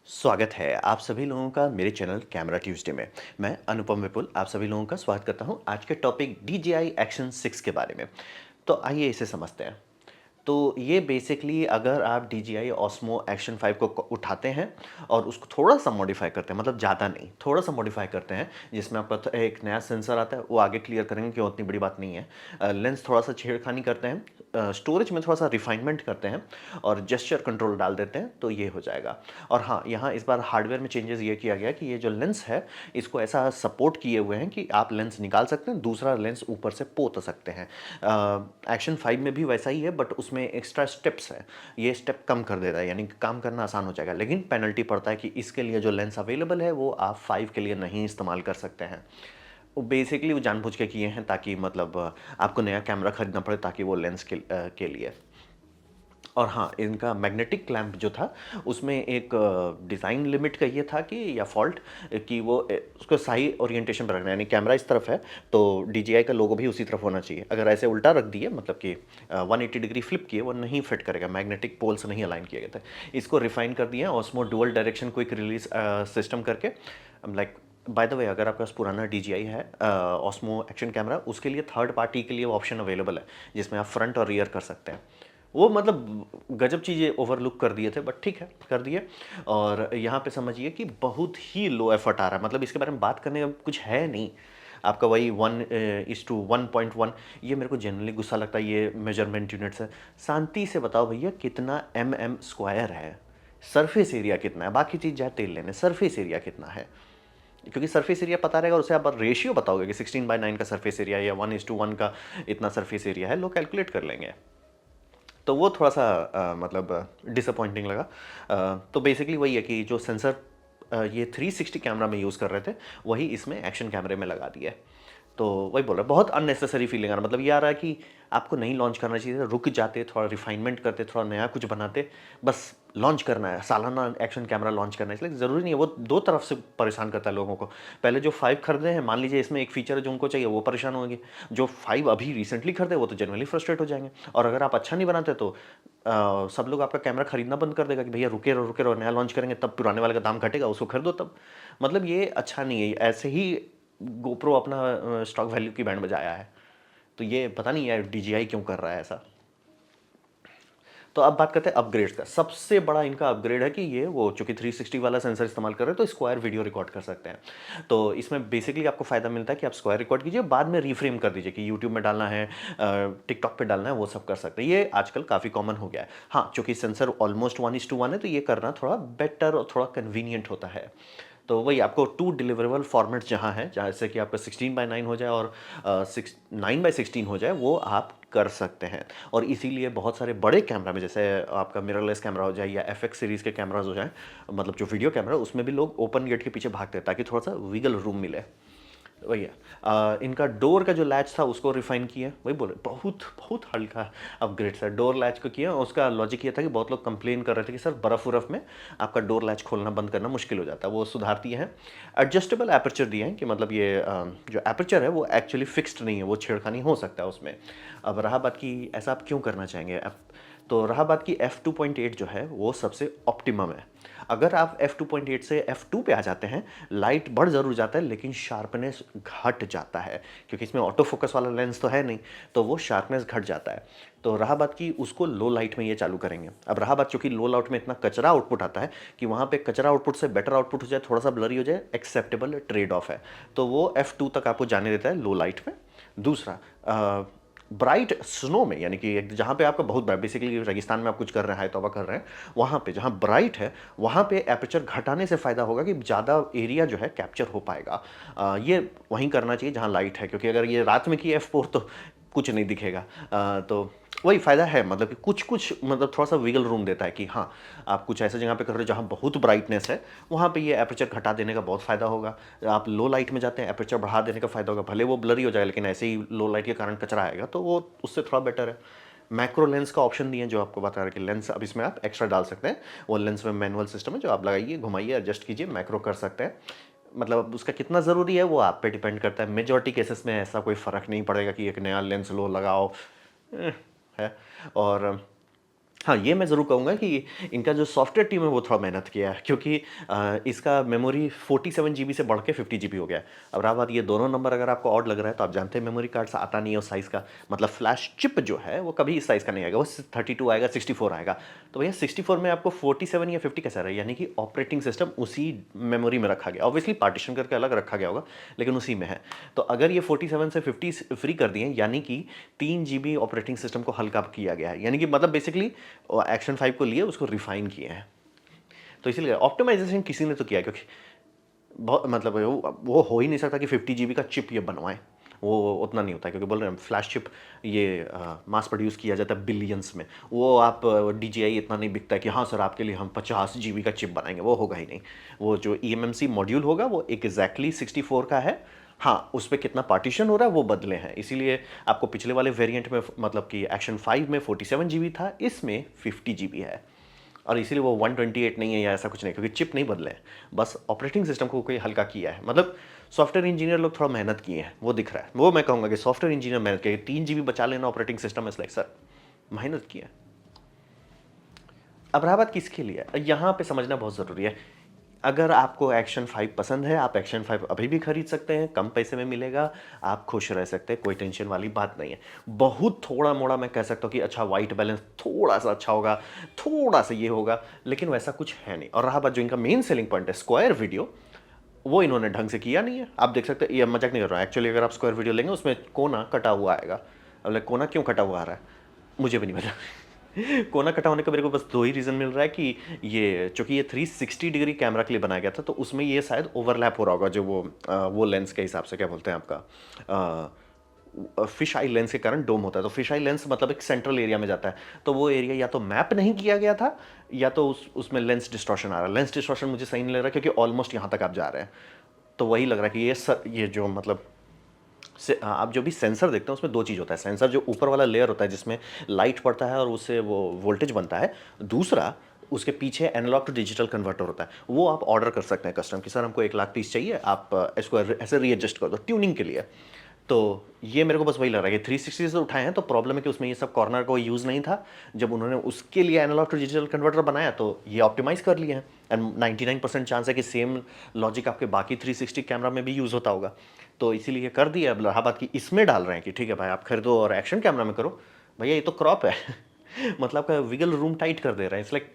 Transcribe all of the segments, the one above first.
स्वागत है आप सभी लोगों का मेरे चैनल कैमरा ट्यूसडे में। मैं अनुपम विपुल आप सभी लोगों का स्वागत करता हूं आज के टॉपिक DJI एक्शन 6 के बारे में। तो आइए इसे समझते हैं। तो ये बेसिकली अगर आप DJI Osmo Action 5 को उठाते हैं और उसको थोड़ा सा मॉडिफाई करते हैं, मतलब ज़्यादा नहीं, थोड़ा सा मॉडिफाई करते हैं, जिसमें आपका एक नया सेंसर आता है, वो आगे क्लियर करेंगे कि उतनी बड़ी बात नहीं है। लेंस थोड़ा सा छेड़खानी करते हैं, स्टोरेज में थोड़ा सा रिफाइनमेंट करते हैं और जेस्चर कंट्रोल डाल देते हैं, तो ये हो जाएगा। और हाँ, यहाँ इस बार हार्डवेयर में चेंजेस ये किया गया कि ये जो लेंस है इसको ऐसा सपोर्ट किए हुए हैं कि आप लेंस निकाल सकते हैं, दूसरा लेंस ऊपर से पोत सकते हैं। एक्शन 5 में भी वैसा ही है, बट उसमें एक्स्ट्रा स्टेप्स है, ये स्टेप कम कर देता है, यानी काम करना आसान हो जाएगा। लेकिन पेनल्टी पड़ता है कि इसके लिए जो लेंस अवेलेबल है वो आप 5 के लिए नहीं इस्तेमाल कर सकते हैं। वो बेसिकली वो जानबूझ के किए हैं ताकि मतलब आपको नया कैमरा खरीदना पड़े ताकि वो लेंस के लिए। और हाँ, इनका मैग्नेटिक क्लैंप जो था उसमें एक डिज़ाइन लिमिट का ये था कि या फॉल्ट कि वो उसको सही ओरिएंटेशन पर रखना है, यानी कैमरा इस तरफ है तो DJI का लोगो भी उसी तरफ होना चाहिए। अगर ऐसे उल्टा रख दिए, मतलब कि 180 डिग्री फ्लिप किए, वो नहीं फिट करेगा, मैग्नेटिक पोल्स नहीं अलाइन किए गए थे। इसको रिफाइन कर दिया osmo dual direction quick release system करके। लाइक बाय द वे, अगर आपके पास पुराना DJI है ऑस्मो एक्शन कैमरा, उसके लिए थर्ड पार्टी के लिए ऑप्शन अवेलेबल है जिसमें आप फ्रंट और रियर कर सकते हैं। वो मतलब गजब चीज़ें ओवरलुक कर दिए थे, बट ठीक है, कर दिए। और यहाँ पे समझिए कि बहुत ही लो एफर्ट आ रहा है, मतलब इसके बारे में बात करने का कुछ है नहीं। आपका वही 1:1.1, ये मेरे को जनरली गुस्सा लगता है, ये मेजरमेंट यूनिट्स है। शांति से बताओ भैया कितना mm² है, सरफेस एरिया कितना है, बाकी चीज़ जाए तेल लेने, सरफेस एरिया कितना है। क्योंकि सरफेस एरिया पता रहेगा, उससे आप रेशियो बताओगे कि 16:9 का सरफेस एरिया या 1:1 का इतना सरफेस एरिया है, लोग कैलकुलेट कर लेंगे। तो वो थोड़ा सा मतलब डिसअपॉइंटिंग लगा। तो बेसिकली वही है कि जो सेंसर ये 360 कैमरा में यूज़ कर रहे थे, वही इसमें एक्शन कैमरे में लगा दिया है। तो वही बोल रहा है, बहुत अननेसेसरी फीलिंग आ रहा है। मतलब ये आ रहा है कि आपको नहीं लॉन्च करना चाहिए था, रुक जाते, थोड़ा रिफाइनमेंट करते, थोड़ा नया कुछ बनाते। बस लॉन्च करना है, सालाना एक्शन कैमरा लॉन्च करना है, इसलिए ज़रूरी नहीं है। वो दो तरफ से परेशान करता है लोगों को। पहले जो 5 खरीदे हैं, मान लीजिए इसमें एक फीचर है जो उनको चाहिए, वो परेशान होंगे। जो 5 अभी रिसेंटली खरीदे वो तो जनरली फ्रस्ट्रेट हो जाएंगे। और अगर आप अच्छा नहीं बनाते तो सब लोग आपका कैमरा खरीदना बंद कर देगा कि भैया रुके रहो, नया लॉन्च करेंगे तब पुराने वाले का दाम घटेगा, उसको खरीदो तब। मतलब ये अच्छा नहीं है। ऐसे ही गोप्रो अपना स्टॉक वैल्यू की बैंड बजाया है, तो ये पता नहीं यार DJI क्यों कर रहा है ऐसा। तो अब बात करते हैं अपग्रेड्स का। सबसे बड़ा इनका अपग्रेड है कि ये वो चूंकि 360 वाला सेंसर इस्तेमाल कर रहे हैं तो स्क्वायर वीडियो रिकॉर्ड कर सकते हैं। तो इसमें बेसिकली आपको फायदा मिलता है कि आप स्क्वायर रिकॉर्ड कीजिए, बाद में रीफ्रेम कर दीजिए कि यूट्यूब में डालना है, टिकटॉक पे डालना है, वो सब कर सकते हैं। ये आजकल काफ़ी कॉमन हो गया है। हाँ, चूंकि सेंसर ऑलमोस्ट 1:1 है तो ये करना थोड़ा बेटर और थोड़ा कन्वीनियंट होता है। तो वही आपको 2 डिलीवरेबल फॉर्मेट जहाँ है, जैसे कि आपका 16:9 हो जाए और 9:16 हो जाए, वो आप कर सकते हैं। और इसीलिए बहुत सारे बड़े कैमरा में, जैसे आपका मिररलेस कैमरा हो जाए या FX सीरीज़ के कैमराज हो जाए, मतलब जो वीडियो कैमरा, उसमें भी लोग ओपन गेट के पीछे भागते हैं ताकि थोड़ा सा विगल रूम मिले। वही है। इनका डोर का जो लैच था उसको रिफाइन किया, वही बोले, बहुत बहुत हल्का अपग्रेड था। डोर लैच को किया, उसका लॉजिक ये था कि बहुत लोग कंप्लेन कर रहे थे कि सर बर्फ़ उर्फ में आपका डोर लैच खोलना बंद करना मुश्किल हो जाता है, वो सुधार दिए हैं। एडजस्टेबल एपर्चर दिए हैं कि मतलब ये जो एपर्चर है वो एक्चुअली फिक्स्ड नहीं है, वो छेड़खानी हो सकता है उसमें। अब रहा बात कि ऐसा आप क्यों करना चाहेंगे, तो रहा बात कि f2.8 जो है वो सबसे ऑप्टिमम है। अगर आप f2.8 से f2 पे आ जाते हैं, लाइट बढ़ ज़रूर जाता है लेकिन शार्पनेस घट जाता है, क्योंकि इसमें ऑटो फोकस वाला लेंस तो है नहीं, तो वो शार्पनेस घट जाता है। तो रहा बात कि उसको लो लाइट में ये चालू करेंगे। अब रहा बात, चूंकि लो लाइट में इतना कचरा आउटपुट आता है कि वहाँ पे कचरा आउटपुट से बेटर आउटपुट हो जाए, थोड़ा सा ब्लरी हो जाए, एक्सेप्टेबल ट्रेड ऑफ है। तो वो f2 तक आपको जाने देता है लो लाइट में। दूसरा, ब्राइट स्नो में, यानी कि जहाँ पे आपका बहुत ब्राइट, बेसिकली रेगिस्तान में आप कुछ कर रहे हैं, तौबा कर रहे हैं, वहाँ पे जहाँ ब्राइट है वहाँ पे एपर्चर घटाने से फ़ायदा होगा कि ज़्यादा एरिया जो है कैप्चर हो पाएगा। ये वहीं करना चाहिए जहाँ लाइट है, क्योंकि अगर ये रात में की f4 तो कुछ नहीं दिखेगा। तो वही फ़ायदा है, मतलब कि कुछ कुछ मतलब थोड़ा सा विगल रूम देता है कि हाँ, आप कुछ ऐसे जगह पे कर रहे हो जहाँ बहुत ब्राइटनेस है, वहाँ पे ये एपर्चर घटा देने का बहुत फ़ायदा होगा। आप लो लाइट में जाते हैं, एपर्चर बढ़ा देने का फ़ायदा होगा, भले वो ब्लरी हो जाए लेकिन ऐसे ही लो लाइट के कारण कचरा आएगा, तो वो उससे थोड़ा बेटर है। मैक्रो लेंस का ऑप्शन दिए जो आपको बता रहे कि लेंस अब इसमें आप एक्स्ट्रा डाल सकते हैं। वो लेंस में मैनुअल सिस्टम है जो आप लगाइए, घुमाइए, एडजस्ट कीजिए, मैक्रो कर सकते हैं। मतलब अब उसका कितना ज़रूरी है वो आप पे डिपेंड करता है। मेजॉरिटी केसेस में ऐसा कोई फ़र्क नहीं पड़ेगा कि एक नया लेंस लो लगाओ, है। और हाँ, ये मैं ज़रूर कहूँगा कि इनका जो सॉफ्टवेयर टीम है वो थोड़ा मेहनत किया है, क्योंकि इसका मेमोरी 47 जीबी से बढ़ के 50 जीबी हो गया है। अब रहा बात, ये दोनों नंबर अगर आपको ऑड लग रहा है तो आप जानते हैं मेमोरी कार्ड से आता नहीं है उस साइज़ का, मतलब फ्लैश चिप जो है वो कभी इस साइज़ का नहीं आएगा, वो 32 आएगा, 64 आएगा। तो भैया 64 में आपको 47 या 50 कैसे आ रहा है, यानी कि ऑपरेटिंग सिस्टम उसी मेमोरी में रखा गया, ऑब्वियसली पार्टीशन करके अलग रखा गया होगा, लेकिन उसी में है। तो अगर ये 47 से 50 फ्री कर दिए, यानी कि 3 जीबी ऑपरेटिंग सिस्टम को हल्का किया गया है, यानी कि मतलब बेसिकली एक्शन 5 को लिए उसको रिफाइन किए हैं। तो इसीलिए ऑप्टिमाइजेशन किसी ने तो किया है, क्योंकि बहुत मतलब वो हो ही नहीं सकता कि 50 जीबी का चिप ये बनवाएं, वो उतना नहीं होता है, क्योंकि बोल रहे हैं फ्लैश चिप ये मास प्रोड्यूस किया जाता है बिलियंस में, वो आप DJI इतना नहीं बिकता है कि हाँ सर आपके लिए हम 50 जीबी का चिप बनाएंगे, वो होगा ही नहीं। वो जो EMMC मॉड्यूल होगा वो एग्जैक्टली 64 का है, हाँ उस पर कितना पार्टीशन हो रहा है वो बदले हैं, इसीलिए आपको पिछले वाले वेरिएंट में मतलब कि एक्शन 5 में 47 जीबी था, इसमें 50 जीबी है, और इसीलिए वो 128 नहीं है या ऐसा कुछ नहीं, क्योंकि चिप नहीं बदले हैं, बस ऑपरेटिंग सिस्टम को कोई हल्का किया है। मतलब सॉफ्टवेयर इंजीनियर लोग थोड़ा मेहनत किए हैं, वो दिख रहा है, वो मैं कहूँगा कि सॉफ्टवेयर इंजीनियर मेहनत किया, 3 जीबी बचा लेना ऑपरेटिंग सिस्टम, इस लाइक सर मेहनत किया। अब रहा बात किसके लिए, यहाँ पे समझना बहुत ज़रूरी है। अगर आपको एक्शन 5 पसंद है, आप एक्शन 5 अभी भी खरीद सकते हैं, कम पैसे में मिलेगा, आप खुश रह सकते हैं, कोई टेंशन वाली बात नहीं है। बहुत थोड़ा मोड़ा मैं कह सकता हूँ कि अच्छा वाइट बैलेंस थोड़ा सा अच्छा होगा, थोड़ा सा ये होगा, लेकिन वैसा कुछ है नहीं। और रहा बात जो इनका मेन सेलिंग पॉइंट है स्क्वायर वीडियो, वो इन्होंने ढंग से किया नहीं है। आप देख सकते हैं, ये मजाक नहीं कर रहा हूँ, एक्चुअली अगर आप स्क्वायर वीडियो लेंगे उसमें कोना कटा हुआ आएगा। अब लाइक कोना क्यों कटा हुआ आ रहा है मुझे भी नहीं पता। कोना कटा होने का मेरे को बस दो ही रीज़न मिल रहा है कि ये चूंकि ये 360 डिग्री कैमरा के लिए बनाया गया था, तो उसमें ये शायद ओवरलैप हो रहा होगा, जो वो लेंस के हिसाब से क्या बोलते हैं आपका फिश आई लेंस के कारण डोम होता है। तो फिश आई लेंस मतलब एक सेंट्रल एरिया में जाता है, तो वो एरिया या तो मैप नहीं किया गया था, या तो उसमें लेंस डिस्टॉर्शन आ रहा है। लेंस डिस्टॉर्शन मुझे सही नहीं लग रहा, क्योंकि ऑलमोस्ट यहाँ तक आप जा रहे हैं, तो वही लग रहा है कि ये जो मतलब आप जो भी सेंसर देखते हैं उसमें दो चीज़ होता है। सेंसर जो ऊपर वाला लेयर होता है जिसमें लाइट पड़ता है और उससे वो वोल्टेज बनता है, दूसरा उसके पीछे एनालॉग टू डिजिटल कन्वर्टर होता है। वो आप ऑर्डर कर सकते हैं कस्टम कि सर हमको 1 लाख पीस चाहिए, आप इसको ऐसे रीएडजस्ट कर दो ट्यूनिंग के लिए। तो ये मेरे को बस वही लग रहा है कि 360 से उठाए हैं, तो प्रॉब्लम है कि उसमें ये सब कॉर्नर को यूज़ नहीं था। जब उन्होंने उसके लिए एनालॉग टू डिजिटल कन्वर्टर बनाया तो ये ऑप्टिमाइज़ कर लिए हैं, एंड 99% चांस है कि सेम लॉजिक आपके बाकी 360 कैमरा में भी यूज़ होता होगा। तो इसीलिए ये कर दिया। अब रहा बात कि इसमें डाल रहे हैं कि ठीक है भाई आप खरीदो और एक्शन कैमरा में करो, भैया ये तो क्रॉप है। मतलब आपका विगल रूम टाइट कर दे रहा है। इट्स लाइक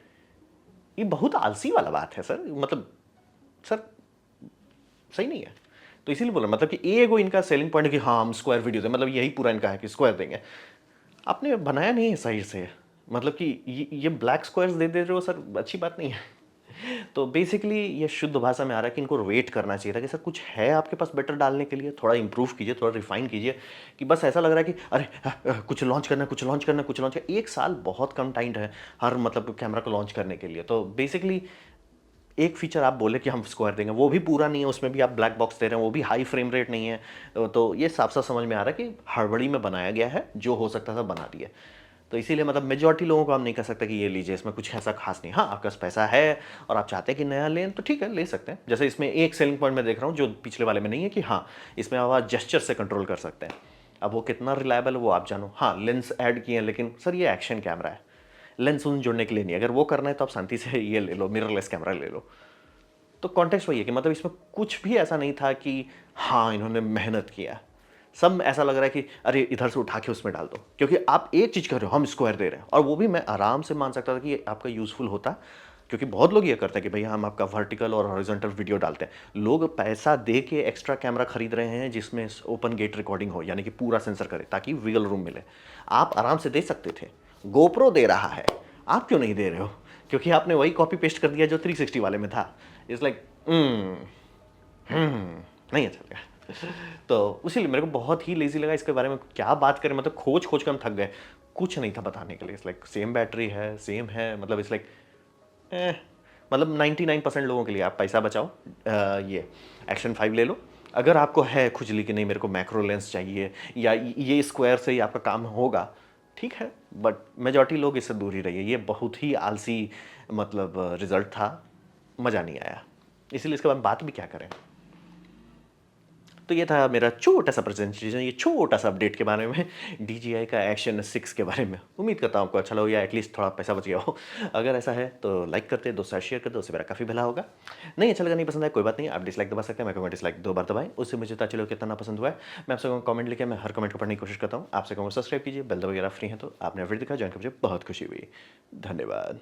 ये बहुत आलसी वाला बात है सर, मतलब सर सही नहीं है। तो इसीलिए बोला, मतलब कि एगो इनका सेलिंग पॉइंट है कि हाँ हम स्क्वायर वीडियो दें, मतलब यही पूरा इनका है कि स्क्वायर देंगे। आपने बनाया नहीं है सही से, मतलब कि ये ब्लैक स्क्वायर्स दे दे रहे हो सर, अच्छी बात नहीं है। तो बेसिकली ये शुद्ध भाषा में आ रहा है कि इनको वेट करना चाहिए था कि सर कुछ है आपके पास बेटर डालने के लिए, थोड़ा इंप्रूव कीजिए, थोड़ा रिफाइन कीजिए। कि बस ऐसा लग रहा है कि अरे कुछ लॉन्च करना, कुछ लॉन्च करना, कुछ लॉन्च करना। 1 साल बहुत कम टाइम है हर मतलब कैमरा को लॉन्च करने के लिए। तो बेसिकली एक फीचर आप बोले कि हम स्क्वायर देंगे, वो भी पूरा नहीं है, उसमें भी आप ब्लैक बॉक्स दे रहे हैं, वो भी हाई फ्रेम रेट नहीं है। तो ये साफ साफ समझ में आ रहा है कि हड़बड़ी में बनाया गया है, जो हो सकता था बना दिया। तो इसीलिए मतलब मेजॉरिटी लोगों को हम नहीं कह सकते कि ये लीजिए, इसमें कुछ ऐसा खास नहीं। हाँ आपके पास पैसा है और आप चाहते हैं कि नया लें तो ठीक है ले सकते हैं। जैसे इसमें एक सेलिंग पॉइंट मैं देख रहा हूँ जो पिछले वाले में नहीं है, कि हाँ इसमें आप जेस्चर से कंट्रोल कर सकते हैं। अब वो कितना रिलायबल है वो आप जानो। हाँ लेंस ऐड किए हैं, लेकिन सर ये एक्शन कैमरा है, लेंस उन जोड़ने के लिए नहीं। अगर वो करना है तो आप शांति से ये ले लो, मिररलेस कैमरा ले लो। तो कॉन्टेक्स्ट वही है कि मतलब इसमें कुछ भी ऐसा नहीं था कि हाँ इन्होंने मेहनत किया। सब ऐसा लग रहा है कि अरे इधर से उठा के उसमें डाल दो, क्योंकि आप एक चीज़ कर रहे हो, हम स्क्वायर दे रहे हैं, और वो भी मैं आराम से मान सकता था कि ये आपका यूज़फुल होता। क्योंकि बहुत लोग ये करते हैं कि भैया हम आपका वर्टिकल और हॉरिजॉन्टल वीडियो डालते हैं। लोग पैसा दे के एक्स्ट्रा कैमरा खरीद रहे हैं जिसमें ओपन गेट रिकॉर्डिंग हो, यानी कि पूरा सेंसर करे ताकि विगल रूम मिले। आप आराम से दे सकते थे, गोप्रो दे रहा है, आप क्यों नहीं दे रहे हो? क्योंकि आपने वही कॉपी पेस्ट कर दिया जो 360 वाले में था। इट्स लाइक नहीं अच्छा लगा। तो उसीलिए मेरे को बहुत ही लेजी लगा इसके बारे में क्या बात करें, मतलब खोज खोज कर हम थक गए, कुछ नहीं था बताने के लिए। इट्स लाइक सेम बैटरी है, सेम है, मतलब इट्स लाइक मतलब 99% लोगों के लिए आप पैसा बचाओ, ये एक्शन 5 ले लो। अगर आपको है खुजली कि नहीं मेरे को मैक्रो लेंस चाहिए या ये स्क्वायर से ही आपका काम होगा, ठीक है, बट मेजॉरिटी लोग इससे दूर ही रहिए। ये बहुत ही आलसी मतलब रिजल्ट था, मज़ा नहीं आया, इसीलिए इसके बाद बात भी क्या करें। तो ये था मेरा छोटा-सा प्रेज़ेंटेशन, ये छोटा-सा अपडेट के बारे में DJI का एक्शन 6 के बारे में। उम्मीद करता हूँ आपको अच्छा लगा या एटलीस्ट थोड़ा पैसा बच गया हो। अगर ऐसा है तो लाइक कर दें, दोस्तों के साथ शेयर कर दें, उससे मेरा काफ़ी भला होगा। नहीं अच्छा लगा, नहीं पसंद आया कोई बात नहीं, आप डिसलाइक दबा सकते हैं, मैं कहूँगा डिसलाइक 2 बार दबाएँ, उससे मुझे पता चलेगा कितना पसंद हुआ है। मैं आपसे कहूँगा कमेंट लिखें, मैं हर कमेंट को पढ़ने की कोशिश करता हूँ। आपसे कहूँगा सब्सक्राइब कीजिए, बेल दबाइए अगर आप फ्री हैं तो। आपने वीडियो देखा, जॉइन करके मुझे बहुत खुशी हुई। धन्यवाद।